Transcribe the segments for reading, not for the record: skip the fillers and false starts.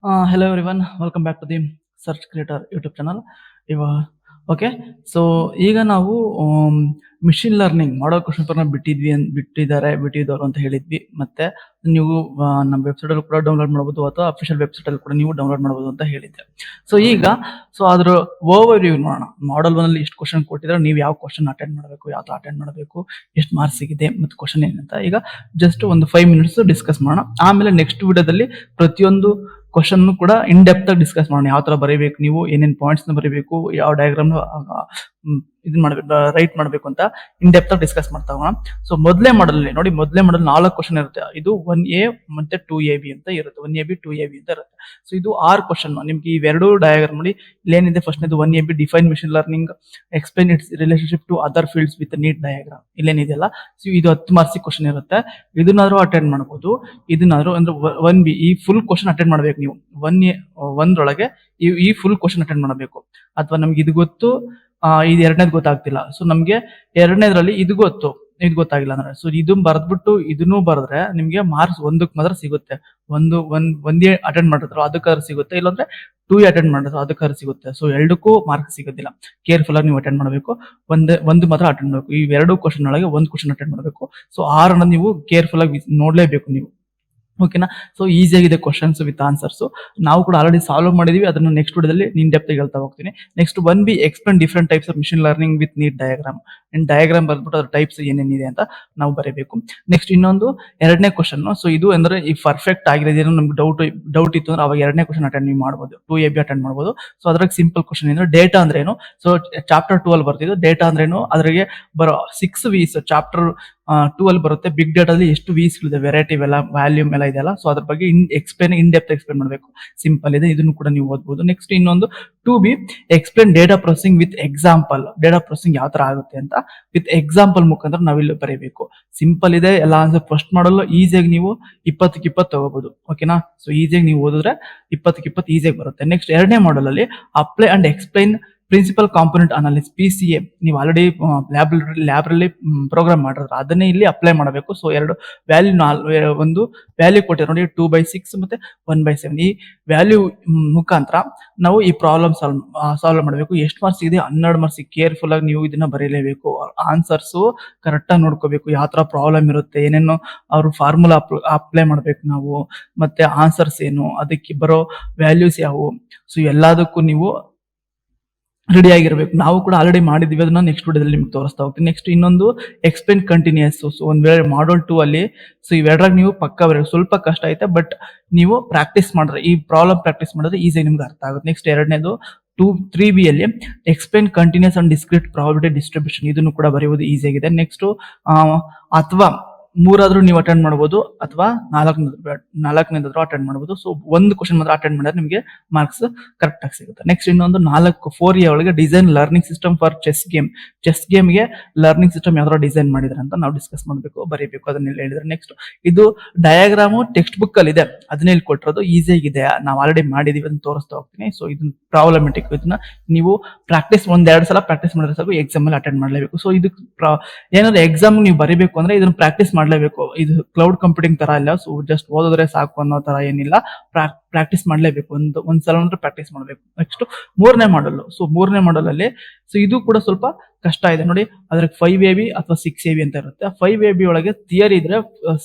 Hello everyone, welcome back to the Search Creator YouTube channel. ಇವ okay. So ಈಗ ನಾವು machine learning ಮಾಡೋ question ಪೇಪರ್ನ ಬಿಟ್ಟಿದ್ದವರು ಅಂತ ಹೇಳಿದ್ವಿ. ಮತ್ತೆ ನೀವು ನಮ್ಮ ವೆಬ್ಸೈಟ್ ಅಲ್ಲಿ ಕೂಡ ಡೌನ್ಲೋಡ್ ಮಾಡಬಹುದು ಅಥವಾ ಅಫಿಷಿಯಲ್ ವೆಬ್ಸೈಟ್ ಅಲ್ಲಿ ಕೂಡ ನೀವು ಡೌನ್ಲೋಡ್ ಮಾಡಬಹುದು ಅಂತ ಹೇಳಿದ್ದೆ. ಸೊ ಈಗ ಅದ್ರ ಓವರ್ ವ್ಯೂ ನೋಡೋಣ. ಮಾಡಲ್ 1 ಅಲ್ಲಿ ಇಷ್ಟು ಕ್ವಶನ್ ಕೊಟ್ಟಿದ್ರೆ ನೀವು ಯಾವ ಕ್ವಶನ್ ಅಟೆಂಡ್ ಮಾಡಬೇಕು, ಯಾವ ಅಟೆಂಡ್ ಮಾಡಬೇಕು, ಎಷ್ಟು ಮಾರ್ಕ್ಸ್ ಸಿಗಿದೆ ಮತ್ತು ಕ್ವಶನ್ ಏನಂತ ಈಗ ಜಸ್ಟ್ ಒಂದು 5 ಮಿನಿಟ್ಸ್ ಡಿಸ್ಕಸ್ ಮಾಡೋಣ. ಆಮೇಲೆ ನೆಕ್ಸ್ಟ್ ವಿಡಿಯೋದಲ್ಲಿ ಪ್ರತಿಯೊಂದು ಕ್ವಶನ್ ಕೂಡ ಇನ್ ಡೆಪ್ತ್ ಆಗಿ ಡಿಸ್ಕಸ್ ಮಾಡೋಣ. ಯಾವ ತರ ಬರೀಬೇಕು, ನೀವು ಏನೇನ್ ಪಾಯಿಂಟ್ಸ್ ನ ಬರೀಬೇಕು, ಯಾವ ಡಯಾಗ್ರಾಮ್ ಇದನ್ನ ಮಾಡ್ಬೇಕು, ರೈಟ್ ಮಾಡ್ಬೇಕು ಅಂತ ಇನ್ ಡೆಪ್ತ್ ಆಗಿ ಡಿಸ್ಕಸ್ ಮಾಡ್ತಾ ಹೋಗೋಣ. ಸೊ ಮೊದಲೇ ಮಾಡಲ್ ನೋಡಿ, ಮೊದಲೇ ಮಾಡಲ್ 4 ಕ್ವಶನ್ ಇರುತ್ತೆ. ಇದು 1A ಮತ್ತೆ 2AB ಅಂತ ಇರುತ್ತೆ. 1AB 2AB ಅಂತ ಇರುತ್ತೆ. ಸೊ ಇದು 6 ಕ್ವಶನ್. ನಿಮ್ಗೆ ಇವೆರಡು ಡಯಾಗ್ರಾಮ್ ನೋಡಿ, ಇಲ್ಲೇನಿದೆ ಫಸ್ಟ್ ನೇದು 1AB define machine learning, explain its relationship to other fields with neat diagram, ಇಲ್ಲೇನಿದೆಯಲ್ಲ. ಸೊ ಇದು 10 ಮಾರ್ಕ್ಸ್ ಕ್ವಶನ್ ಇರುತ್ತೆ. ಇದನ್ನಾದ್ರೂ ಅಟೆಂಡ್ ಮಾಡಬಹುದು. ಇದನ್ನಾದ್ರೂ ಅಂದ್ರೆ 1B ಈ ಫುಲ್ ಕ್ವಶನ್ ಅಟೆಂಡ್ ಮಾಡ್ಬೇಕು ನೀವು. 1A 1 ಈ ಫುಲ್ ಕ್ವಶನ್ ಅಟೆಂಡ್ ಮಾಡಬೇಕು. ಅಥವಾ ನಮ್ಗೆ ಇದು ಗೊತ್ತು, ಇದು ಎರಡನೇದು ಗೊತ್ತಾಗ್ತಿಲ್ಲ, ಸೊ ನಮ್ಗೆ ಎರಡನೇದ್ರಲ್ಲಿ ಇದು ಗೊತ್ತಾಗಿಲ್ಲ ಅಂದ್ರೆ, ಸೊ ಇದು ಬರ್ದ್ಬಿಟ್ಟು ಇದನ್ನು ಬರೆದ್ರೆ ನಿಮ್ಗೆ ಮಾರ್ಕ್ಸ್ 1ಕ್ಕೆ ಮಾತ್ರ ಸಿಗುತ್ತೆ. ಒಂದೇ ಅಟೆಂಡ್ ಮಾಡಿದ್ರು ಅದಕ್ಕಾದ್ರೂ ಸಿಗುತ್ತೆ, ಇಲ್ಲಾಂದ್ರೆ 2 ಅಟೆಂಡ್ ಮಾಡಿದ್ರು ಅದಕ್ಕಾದ್ರೂ ಸಿಗುತ್ತೆ. ಸೊ ಎರಡಕ್ಕೂ ಮಾರ್ಕ್ಸ್ ಸಿಗೋದಿಲ್ಲ. ಕೇರ್ಫುಲ್ ಆಗಿ ನೀವು ಅಟೆಂಡ್ ಮಾಡಬೇಕು. ಒಂದು ಮಾತ್ರ ಅಟೆಂಡ್ ಮಾಡಬೇಕು. ಈ ಎರಡು ಕ್ವಶನ್ ಒಳಗೆ ಒಂದು ಕ್ವಶನ್ ಅಟೆಂಡ್ ಮಾಡಬೇಕು. ಸೊ 6 ನೀವು ಕೇರ್ಫುಲ್ ಆಗಿ ನೋಡ್ಲೇಬೇಕು ನೀವು. ಓಕೆನಾ. ಸೊ ಈಸಿ ಆಗಿದೆ ಕ್ವಶನ್ಸ್ ವಿತ್ ಆನ್ಸರ್ಸ್. ನಾವು ಕೂಡ ಆಲ್ರೆಡಿ ಸಾಲ್ವ್ ಮಾಡಿದೀವಿ. ಅದನ್ನು ನೆಕ್ಸ್ಟ್ ವಿಡಿಯೋದಲ್ಲಿ ಇನ್ ಡೆಪ್ತ್ ಆಗಿ ಹೇಳ್ತಾ ಹೋಗ್ತೀನಿ. Next 1B explain different types of machine learning with neat diagram. Diagram ಬರ್ಬಿಟ್ಟು ಅದ್ರ ಟೈಪ್ಸ್ ಏನೇನಿದೆ ಅಂತ ನಾವು ಬರೀಬೇಕು. ನೆಕ್ಸ್ಟ್ ಇನ್ನೊಂದು ಎರಡನೇ ಕ್ವಶನ್. ಸೊ ಇದು ಅಂದ್ರೆ ಈ ಪರ್ಫೆಕ್ಟ್ ಆಗಿರೋದು ನಮ್ಗೆ ಡೌಟ್ ಇತ್ತು ಅಂದ್ರೆ ಅವಾಗ ಎರಡನೇ ಕ್ವಶನ್ ಅಟೆಂಡ್ ನೀವು ಮಾಡಬಹುದು. 2AB ಅಟೆಂಡ್ ಮಾಡಬಹುದು. ಸೊ ಅದ್ರಾಗ ಸಿಂಪಲ್ ಕ್ವಶನ್ ಏನು, ಡೇಟಾ ಅಂದ್ರೆ ಏನು. ಸೊ ಚಾಪ್ಟರ್ 2 ಅಲ್ಲಿ ಬರ್ತಿದ್ದು ಡೇಟಾ ಅಂದ್ರೆ ಏನು, ಅದ್ರಾಗೆ ಬರೋ 6 V's ಚಾಪ್ಟರ್ 2 ಅಲ್ಲಿ ಬರುತ್ತೆ. ಬಿಗ್ ಡೇಟಾದಲ್ಲಿ ಎಷ್ಟು ವೀಸ್ ಇದೆ, ವೆರೈಟಿ ಎಲ್ಲ, ವ್ಯಾಲ್ಯೂಮ್ ಎಲ್ಲ ಇದೆಯಲ್ಲ. ಸೊ ಅದ್ರ ಬಗ್ಗೆ ಇನ್ ಡೆಪ್ತ್ ಎಕ್ಸ್ಪ್ಲೇನ್ ಮಾಡಬೇಕು. ಸಿಂಪಲ್ ಇದೆ, ಇದನ್ನು ಕೂಡ ನೀವು ಓದಬಹುದು. ನೆಕ್ಸ್ಟ್ ಇನ್ನೊಂದು 2B explain data processing with example. Data processing ಯಾವ ತರ ಆಗುತ್ತೆ ಅಂತ ವಿತ್ ಎಕ್ಸಾಂಪಲ್ ಮುಖಾಂತರ ನಾವಿಲ್ಲಿ ಬರೀಬೇಕು. ಸಿಂಪಲ್ ಇದೆ ಎಲ್ಲ ಆನ್ಸರ್. ಫಸ್ಟ್ ಮಾಡಲು ಈಸಿಯಾಗಿ ನೀವು 20ಕ್ಕೆ 20 ತಗೋಬಹುದು. ಓಕೆನಾ. ಸೊ ಈಸಿಯಾಗಿ ನೀವು ಓದಿದ್ರೆ 20ಕ್ಕೆ 20 ಈಸಿಯಾಗಿ ಬರುತ್ತೆ. ನೆಕ್ಸ್ಟ್ ಎರಡನೇ ಮಾಡಲ್ ಅಲ್ಲಿ apply and explain principal component analysis, PCA. ನೀವು ಆಲ್ರೆಡಿ ಲ್ಯಾಬ್ರಲ್ಲಿ ಪ್ರೋಗ್ರಾಮ್ ಮಾಡಿದ್ರೆ ಅದನ್ನೇ ಇಲ್ಲಿ ಅಪ್ಲೈ ಮಾಡಬೇಕು. ಸೊ ಎರಡು ವ್ಯಾಲ್ಯೂ, ಒಂದು ವ್ಯಾಲ್ಯೂ ಕೊಟ್ಟಿರೋ ನೋಡಿ 2/6 ಮತ್ತೆ 1/7. ಈ ವ್ಯಾಲ್ಯೂ ಮುಖಾಂತರ ನಾವು ಈ ಪ್ರಾಬ್ಲಮ್ ಸಾಲ್ವ್ ಮಾಡಬೇಕು. ಎಷ್ಟು ಮಾರ್ಕ್ಸ್ ಇದೆ, 12 ಮಾರ್ಕ್ಸ್. ಕೇರ್ಫುಲ್ ಆಗಿ ನೀವು ಇದನ್ನ ಬರೀಲೇಬೇಕು. ಆನ್ಸರ್ಸ್ ಕರೆಕ್ಟ್ ಆಗಿ ನೋಡ್ಕೋಬೇಕು. ಯಾವ ತರ ಪ್ರಾಬ್ಲಮ್ ಇರುತ್ತೆ, ಏನೇನು ಅವ್ರು ಫಾರ್ಮುಲಾ ಅಪ್ಲೈ ಮಾಡ್ಬೇಕು ನಾವು, ಮತ್ತೆ ಆನ್ಸರ್ಸ್ ಏನು, ಅದಕ್ಕೆ ಬರೋ ವ್ಯಾಲ್ಯೂಸ್ ಯಾವುವು. ಸೊ ಎಲ್ಲದಕ್ಕೂ ನೀವು ರೆಡಿ ಆಗಿರ್ಬೇಕು. ನಾವು ಕೂಡ ಆಲ್ರೆಡಿ ಮಾಡಿದ್ವಿ, ಅದನ್ನ ನೆಕ್ಸ್ಟ್ ವಿಡಿಯೋದಲ್ಲಿ ನಿಮ್ಗೆ ತೋರಿಸ್ತಾ ಹೋಗ್ತೀನಿ. ನೆಕ್ಸ್ಟ್ ಇನ್ನೊಂದು ಎಕ್ಸ್ಪ್ಲೇನ್ ಕಂಟಿನ್ಯೂಸ್. ಸೊ ಒಂದ್ ವೇಳೆ ಮಾಡಲ್ 2 ಅಲ್ಲಿ ಸೊ ಇವೆರಡರಾಗ ನೀವು ಪಕ್ಕ ಬರೀಬೇಕು. ಸ್ವಲ್ಪ ಕಷ್ಟ ಐತೆ, ಬಟ್ ನೀವು ಪ್ರಾಕ್ಟೀಸ್ ಮಾಡಿದ್ರೆ, ಈ ಪ್ರಾಬ್ಲಮ್ ಪ್ರಾಕ್ಟೀಸ್ ಮಾಡಿದ್ರೆ ಈಸಿಯಾಗಿ ನಿಮ್ಗೆ ಅರ್ಥ ಆಗುತ್ತೆ. ನೆಕ್ಸ್ಟ್ ಎರಡನೇದು 3B ಅಲ್ಲಿ explain continuous and discrete probability distribution. ಇದನ್ನು ಕೂಡ ಬರೆಯುವುದು ಈಸಿ ಆಗಿದೆ. ನೆಕ್ಸ್ಟ್ ಅಥವಾ 3 ನೀವು ಅಟೆಂಡ್ ಮಾಡಬಹುದು, ಅಥವಾ 4ನೇದಾದ್ರೂ ಅಟೆಂಡ್ ಮಾಡಬಹುದು. ಸೊ ಒಂದು ಕ್ವಶನ್ ಮಾತ್ರ ಅಟೆಂಡ್ ಮಾಡಿದ್ರೆ ನಿಮಗೆ ಮಾರ್ಕ್ಸ್ ಕರೆಕ್ಟ್ ಆಗಿ ಸಿಗುತ್ತೆ. ನೆಕ್ಸ್ಟ್ ಇನ್ನೊಂದು 4A ಒಳಗೆ design learning system for chess ಗೇಮ್ಗೆ ಲರ್ನಿಂಗ್ ಸಿಸ್ಟಮ್ ಯಾವ ತರ ಡಿಸೈನ್ ಮಾಡಿದ್ರೆ ಅಂತ ನಾವು ಡಿಸ್ಕಸ್ ಮಾಡಬೇಕು, ಬರೀಬೇಕು. ಅದನ್ನ ಹೇಳಿದ್ರೆ ನೆಕ್ಸ್ಟ್ ಇದು ಡಯಾಗ್ರಾಮು ಟೆಕ್ಸ್ಟ್ ಬುಕ್ ಅಲ್ಲಿ ಇದೆ, ಅದನ್ನ ಇಲ್ಲಿ ಕೊಟ್ಟಿರೋದು ಈಸಿ ಆಗಿದೆ. ನಾವು ಆಲ್ರೆಡಿ ಮಾಡಿದೀವಿ ಅಂತ ತೋರಿಸ್ತಾ ಹೋಗ್ತೀನಿ. ಸೊ ಇದನ್ನ ಪ್ರಾಬ್ಲಮೆಟಿಕ್, ಇದನ್ನ ನೀವು ಪ್ರಾಕ್ಟೀಸ್ 1-2 ಸಲ ಪ್ರಾಕ್ಟೀಸ್ ಮಾಡಿದ್ರೆ ಸಾಕು, ಎಕ್ಸಾಮ್ ಅಲ್ಲಿ ಅಟೆಂಡ್ ಮಾಡಲೇಬೇಕು. ಸೊ ಇದು ಏನಾದ್ರು ಎಕ್ಸಾಮ್ ನೀವು ಬರೀಬೇಕು ಅಂದ್ರೆ ಇದನ್ನ ಪ್ರಾಕ್ಟೀಸ್ ಮಾಡಲೇಬೇಕು. ಇದು ಕ್ಲೌಡ್ ಕಂಪ್ಯೂಟಿಂಗ್ ತರ ಇಲ್ಲ. ಸೊ ಜಸ್ಟ್ ಓದಿದ್ರೆ ಸಾಕು ಅನ್ನೋ ತರ ಏನಿಲ್ಲ, ಪ್ರಾಕ್ಟೀಸ್ ಮಾಡಲೇಬೇಕು. ಒಂದ್ಸಲ ಅಂದ್ರೆ ಪ್ರಾಕ್ಟೀಸ್ ಮಾಡಬೇಕು. ನೆಕ್ಸ್ಟ್ 3ನೇ ಮಾಡಲ್. ಸೊ 3ನೇ ಮಾಡಲ್ ಅಲ್ಲಿ ಸೊ ಇದು ಕೂಡ ಸ್ವಲ್ಪ ಕಷ್ಟ ಇದೆ ನೋಡಿ. ಅದ್ರಾಗ 5AB ಅಥವಾ 6AB ಅಂತ ಇರುತ್ತೆ. 5AB ಒಳಗೆ ಥಿಯರಿ ಇದ್ರೆ,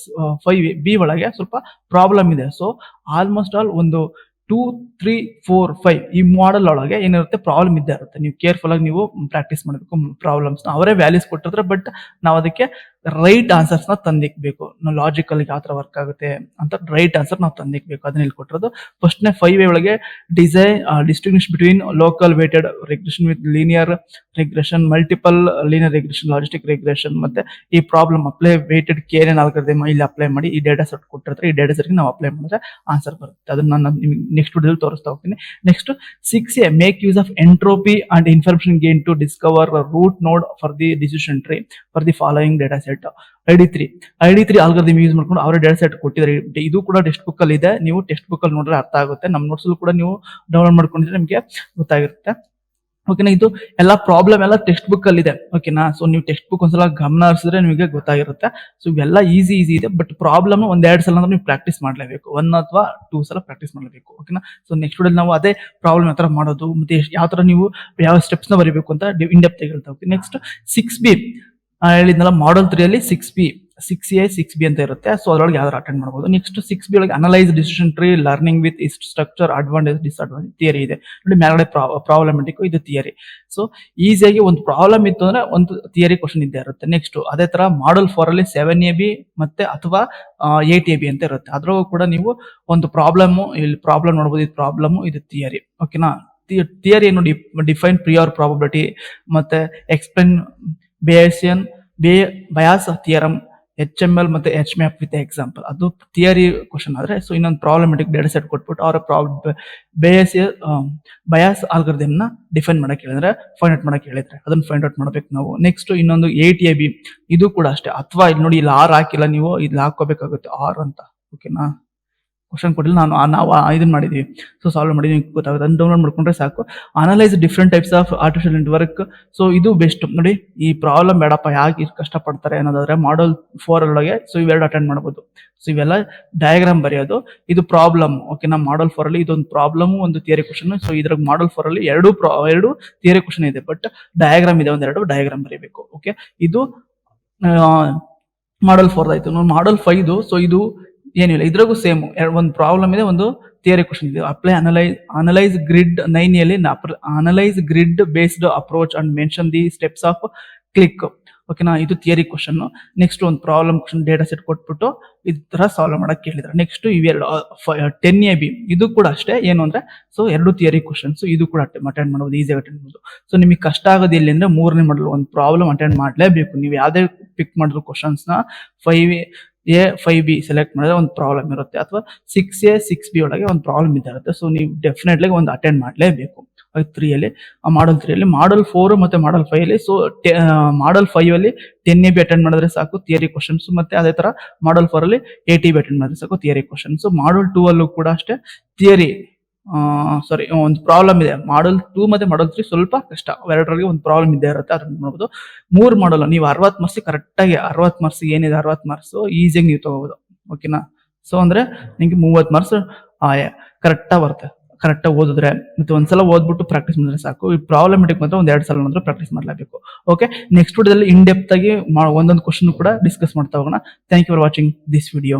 5B ಒಳಗೆ ಸ್ವಲ್ಪ ಪ್ರಾಬ್ಲಮ್ ಇದೆ. ಸೊ ಆಲ್ಮೋಸ್ಟ್ ಆಲ್ ಒಂದು 2, 3, 4, 5 ಈ ಮಾಡೆಲ್ ಒಳಗೆ ಏನಿರುತ್ತೆ, ಪ್ರಾಬ್ಲಮ್ ಇದ್ದೇ ಇರುತ್ತೆ. ನೀವು ಕೇರ್ಫುಲ್ ಆಗಿ ನೀವು ಪ್ರಾಕ್ಟೀಸ್ ಮಾಡಬೇಕು. ಪ್ರಾಬ್ಲಮ್ಸ್ ಅವರೇ ವ್ಯಾಲ್ಯೂಸ್ ಕೊಟ್ಟಿರ್ತಾರೆ, ಬಟ್ ನಾವು ಅದಕ್ಕೆ ರೈಟ್ ಆನ್ಸರ್ಸ್ ನ ತಂದಿಕ್ಬೇಕು. ನಾವು ಲಾಜಿಕಲ್ ಯಾವ ತರ ವರ್ಕ್ ಆಗುತ್ತೆ ಅಂತ ರೈಟ್ ಆನ್ಸರ್ ನಾವು ತಂದಿಕ್ಬೇಕು. ಅದನ್ನ ಇಲ್ಲಿ ಕೊಟ್ಟಿರೋದು. ಫಸ್ಟ್ನೇ 5A ಒಳಗೆ design distinguish between local weighted regression with linear regression, multiple linear regression, logistic regression, ಮತ್ತೆ ಈ problem apply weighted KNN algorithm ಇಲ್ಲಿ ಅಪ್ಲೈ ಮಾಡಿ. ಈ ಡೇಟಾ ಸೆಟ್ ಕೊಟ್ಟಿರ್ತಾರೆ, ಈ ಡೇಟಾ ಸೆಟ್ ನಾವು ಅಪ್ಲೈ ಮಾಡಿದ್ರೆ ಆನ್ಸರ್ ಬರುತ್ತೆ. ಅದನ್ನ ನಾನು ನಿಮಗೆ ನೆಕ್ಸ್ಟ್ ವಿಡಿಯೋದಲ್ಲಿ ತೋರಿಸ್ತಾ ಹೋಗ್ತೀನಿ. Next 6A make use of entropy and information gain to discover root node for the decision tree for the following data set. ID3 algorithm use ಮಾಡ್ಕೊಂಡು ಅವರ ಡೇಟಾ ಸೆಟ್ ಕೊಟ್ಟಿದ್ದಾರೆ. ಇದು ಕೂಡ ಟೆಕ್ಸ್ಟ್ ಬುಕ್ ಅಲ್ಲಿ ಇದೆ. ನೀವು ಟೆಕ್ಸ್ಟ್ ಬುಕ್ ಅಲ್ಲಿ ನೋಡಿದ್ರೆ ಅರ್ಥ ಆಗುತ್ತೆ. ನಮ್ಮ ನೋಟ್ಸ್ ಕೂಡ ನೀವು ಡೌನ್ಲೋಡ್ ಮಾಡ್ಕೊಂಡಿದ್ರೆ ನಿಮಗೆ ಗೊತ್ತಾಗಿರುತ್ತೆ. ಓಕೆನಾ. ಇದು ಎಲ್ಲ ಪ್ರಾಬ್ಲಮ್ ಎಲ್ಲ ಟೆಕ್ಸ್ಟ್ ಬುಕ್ ಅಲ್ಲಿ ಇದೆ. ಓಕೆನಾ. ಸೊ ನೀವು ಟೆಕ್ಸ್ಟ್ ಬುಕ್ ಒಂದ್ಸಲ ಗಮನ ಹರಿಸಿದ್ರೆ ನಿಮಗೆ ಗೊತ್ತಾಗಿರುತ್ತೆ. ಸೊ ಇವೆಲ್ಲ ಈಸಿ ಇದೆ, ಬಟ್ ಪ್ರಾಬ್ಲಮ್ ಒಂದೆರಡು ಸಲ ನೀವು ಪ್ರಾಕ್ಟೀಸ್ ಮಾಡಲೇಬೇಕು, 1 ಅಥವಾ 2 ಸಲ ಪ್ರಾಕ್ಟೀಸ್ ಮಾಡಲೇಬೇಕು. ಓಕೆನಾ. ಸೊ ನೆಕ್ಸ್ಟ್ ವಿಡಿಯೋದಲ್ಲಿ ನಾವು ಅದೇ ಪ್ರಾಬ್ಲಮ್ ಯಾವ ತರ ಮಾಡೋದು ಮತ್ತೆ ಯಾವ ತರ ನೀವು ಯಾವ ಸ್ಟೆಪ್ಸ್ ನ ಬರೀಬೇಕು ಅಂತ ಇನ್ ಡೆಪ್ತ್ ಆಗಿ ಹೇಳ್ತಾ ಹೋಗ್ತೀವಿ. ನೆಕ್ಸ್ಟ್ 6B ಹೇಳಿದ್ನಲ್ಲ, ಮಾಡಲ್ 3 ಅಲ್ಲಿ 6B 6A 6B ಅಂತ ಇರುತ್ತೆ. ಸೊ ಅದರೊಳಗೆ ಯಾವ್ದಾರು ಅಟೆಂಡ್ ಮಾಡಬಹುದು. ನೆಕ್ಸ್ಟ್ 6B ಒಳಗೆ analyse decision tree, learning with structure, advantage disadvantage theory ಇದೆ ನೋಡಿ. ಮೇಲ್ಗಡೆ ಪ್ರಾಬ್ಲಮೆಟಿಕ್, ಇದು ಥಿಯರಿ. ಸೊ ಈಸಿಯಾಗಿ ಒಂದು ಪ್ರಾಬ್ಲಮ್ ಇತ್ತು ಅಂದ್ರೆ ಒಂದು ಥಿಯರಿ ಕ್ವಶನ್ ಇದ್ದೇ ಇರುತ್ತೆ. ನೆಕ್ಸ್ಟ್ ಅದೇ ತರ ಮಾಡಲ್ 4 ಅಲ್ಲಿ 7AB ಮತ್ತೆ ಅಥವಾ 8AB ಅಂತ ಇರುತ್ತೆ. ಅದ್ರೊಳಗೂ ಕೂಡ ನೀವು ಒಂದು ಪ್ರಾಬ್ಲಮ್, ಇಲ್ಲಿ ಪ್ರಾಬ್ಲಮ್ ನೋಡಬಹುದು, ಇದು ಪ್ರಾಬ್ಲಮ್, ಇದು ಥಿಯರಿ. ಓಕೆನಾ. ಥಿಯರಿ ಏನು, ಡಿಫೈನ್ ಪ್ರಿಯರ್ ಪ್ರಾಬಬಿಲಿಟಿ ಮತ್ತೆ ಎಕ್ಸ್ಪ್ಲೇನ್ ಬೇಸಿಯನ್ ಬಯಾಸ್ ಥಿಯರಮ್, HML ಮತ್ತೆ HMAP ವಿತ್ ಎಕ್ಸಾಂಪಲ್. ಅದು ಥಿಯರಿ ಕ್ವಶನ್ ಆದ್ರೆ. ಸೊ ಇನ್ನೊಂದು ಪ್ರಾಬ್ಲಮೆಟಿಕ್ ಡೇಟಾ ಸೆಟ್ ಕೊಟ್ಬಿಟ್ಟು ಅವರ ಬಯಾಸ್ ಆಲ್ಗರಿದಮ್ ನ ಡಿಫೈನ್ ಮಾಡಕ್ ಹೇಳಿದ್ರೆ, ಫೈಂಡ್ ಔಟ್ ಮಾಡಕ್ ಹೇಳಿದ್ರೆ ಅದನ್ನ ಫೈಂಡ್ ಔಟ್ ಮಾಡ್ಬೇಕು ನಾವು. ನೆಕ್ಸ್ಟ್ ಇನ್ನೊಂದು 8AB, ಇದು ಕೂಡ ಅಷ್ಟೇ. ಅಥವಾ ಇಲ್ಲಿ ನೋಡಿ, ಇಲ್ಲಿ ಆರ್ ಹಾಕಿಲ್ಲ ನೀವು, ಇಲ್ಲಿ ಹಾಕೋಬೇಕಾಗುತ್ತೆ ಆರ್ ಅಂತ. ಓಕೆನಾ. ಕ್ವಶನ್ ಕೊಟ್ಟಿಲ್ಲ, ನಾವು ಇದನ್ನ ಮಾಡಿದೀವಿ. ಸೊ ಸಾಲ್ವ್ ಮಾಡಿದೀವಿ, ಗೊತ್ತಾಗುತ್ತೆ. ಅದನ್ನ ಡೌನ್ಲೋಡ್ ಮಾಡ್ಕೊಂಡ್ರೆ ಸಾಕು. Analyse different types of artificial network. So ಇದು ಬೆಸ್ಟ್ ನೋಡಿ. ಈ ಪ್ರಾಬ್ಲಮ್ ಬೇಡಪ್ಪ, ಯಾಕೆ ಕಷ್ಟಪಡ್ತಾರೆ ಅನ್ನೋದಾದ್ರೆ ಮಾಡಲ್ 4 ಒಳಗೆ ಸೊ ಇವೆರಡು ಅಟೆಂಡ್ ಮಾಡಬಹುದು. ಸೊ ಇವೆಲ್ಲ ಡಯಾಗ್ರಾಮ್ ಬರೆಯೋದು, ಇದು ಪ್ರಾಬ್ಲಮ್. ಓಕೆನಾ. ಮಾಡಲ್ 4 ಅಲ್ಲಿ ಇದೊಂದು ಪ್ರಾಬ್ಲಮ್, ಒಂದು ಥಿಯರಿ ಕ್ವಶನ್. ಸೊ ಇದ್ರಾಗ ಮಾಡಲ್ 4 ಅಲ್ಲಿ ಎರಡು ಥಿಯರಿ ಕ್ವಶನ್ ಇದೆ, ಬಟ್ ಡಯಾಗ್ರಾಮ್ ಇದೆ, ಒಂದೆರಡು ಡಯಾಗ್ರಾಮ್ ಬರೀಬೇಕು. ಓಕೆ. ಇದು ಮಾಡಲ್ 4 ಆಯ್ತು. ಮಾಡಲ್ 5, ಸೊ ಇದು ಏನಿಲ್ಲ, ಇದ್ರಾಗೂ ಸೇಮ್ ಒಂದು ಪ್ರಾಬ್ಲಮ್ ಇದೆ, ಒಂದು ಥಿಯರಿ ಕ್ವಶನ್ ಇದೆ. Apply analyse grid 9 analyse grid based approach and mention the steps of click. ಓಕೆನಾ. ಇದು ಥಿಯರಿ ಕ್ವಶನ್. ನೆಕ್ಸ್ಟ್ ಒಂದು ಪ್ರಾಬ್ಲಮ್ ಕ್ವಶನ್ ಡೇಟಾ ಸೆಟ್ ಕೊಟ್ಬಿಟ್ಟು ಈ ತರ ಸಾಲ್ವ್ ಮಾಡಕ್ ಕೇಳಿದ್ರೆ. ನೆಕ್ಸ್ಟ್ ಇವೆರಡು 10AB, ಇದು ಕೂಡ ಅಷ್ಟೇ. ಏನು ಅಂದ್ರೆ, ಸೊ ಎರಡು ಥಿಯರಿ ಕ್ವಶನ್ಸ್, ಇದು ಕೂಡ ಅಟೆಂಡ್ ಮಾಡಬಹುದು, ಈಸಿಯಾಗಿ ಅಟೆಂಡ್ ಮಾಡಬಹುದು. ಸೊ ನಿಮಗೆ ಕಷ್ಟ ಆಗೋದು ಎಲ್ಲಿ ಅಂದ್ರೆ, 3ನೇ ಮಾಡಲ್ ಒಂದು ಪ್ರಾಬ್ಲಮ್ ಅಟೆಂಡ್ ಮಾಡಲೇಬೇಕು. ನೀವು ಯಾವ್ದೇ ಪಿಕ್ ಮಾಡಿದ್ರು ಕ್ವಶನ್ಸ್ ನ 5A 5B ಸೆಲೆಕ್ಟ್ ಮಾಡಿದ್ರೆ ಒಂದು ಪ್ರಾಬ್ಲಮ್ ಇರುತ್ತೆ, ಅಥವಾ 6A 6B ಒಳಗೆ ಒಂದು ಪ್ರಾಬ್ಲಮ್ ಇರುತ್ತೆ. ಸೊ ನೀವು ಡೆಫಿನೆಟ್ಲಿ ಒಂದು ಅಟೆಂಡ್ ಮಾಡಲೇಬೇಕು. 3 ಅಲ್ಲಿ ಮಾಡಲ್ 3 ಅಲ್ಲಿ, ಮಾಡಲ್ 4 ಮತ್ತೆ ಮಾಡಲ್ 5 ಅಲ್ಲಿ. ಸೊ ಮಾಡಲ್ 5 ಅಲ್ಲಿ 10AB ಅಟೆಂಡ್ ಮಾಡಿದ್ರೆ ಸಾಕು, ಥಿಯರಿ ಕ್ವಶನ್ಸ್. ಮತ್ತೆ ಅದೇ ತರ ಮಾಡಲ್ 4 ಅಲ್ಲಿ 8AB ಅಟೆಂಡ್ ಮಾಡಿದ್ರೆ ಸಾಕು, ಥಿಯರಿ ಕ್ವಶನ್ಸ್. ಮಾಡಲ್ 2 ಅಲ್ಲೂ ಕೂಡ ಅಷ್ಟೇ ಥಿಯರಿ, ಒಂದು ಪ್ರಾಬ್ಲಮ್ ಇದೆ. ಮಾಡಲ್ 2 ಮತ್ತೆ ಮಾಡಲ್ 3 ಸ್ವಲ್ಪ ಕಷ್ಟ, ಎರಡರಲ್ಲಿ ಒಂದು ಪ್ರಾಬ್ಲಮ್ ಇದ್ದೇ ಇರುತ್ತೆ, ಅದನ್ನ ನೋಡಬಹುದು. 3 ಮಾಡಲ್ ನೀವು 60 ಮಾರ್ಕ್ಸ್ ಕರೆಕ್ಟ್ ಆಗಿ, 60 ಮಾರ್ಕ್ಸ್ ಏನಿದೆ 60 ಮಾರ್ಕ್ಸ್ ಈಸಿಯಾಗಿ ನೀವು ತಗೋಬಹುದು. ಓಕೆನಾ. ಸೊ ಅಂದ್ರೆ ನಿಮ್ಗೆ 30 ಮಾರ್ಕ್ಸ್ ಕರೆಕ್ಟಾಗಿ ಬರುತ್ತೆ, ಕರೆಕ್ಟಾಗಿ ಓದಿದ್ರೆ. ಮತ್ತೆ ಒಂದ್ಸಲ ಓದ್ಬಿಟ್ಟು ಪ್ರಾಕ್ಟೀಸ್ ಮಾಡಿದ್ರೆ ಸಾಕು. ಈ ಪ್ರಾಬ್ಲಮೆಟಿಕ್ ಮಾತ್ರ ಒಂದ್ 2 ಸಲ ಮಾತ್ರ ಪ್ರಾಕ್ಟೀಸ್ ಮಾಡಲೇಬೇಕು. ಓಕೆ. ನೆಕ್ಸ್ಟ್ ವಿಡಿಯೋದಲ್ಲಿ ಇನ್ ಡೆಪ್ತ್ ಆಗಿ ಒಂದೊಂದು ಕ್ವಶನ್ ಕೂಡ ಡಿಸ್ಕಸ್ ಮಾಡ್ತಾ ಹೋಗೋಣ. Thank you for watching this video.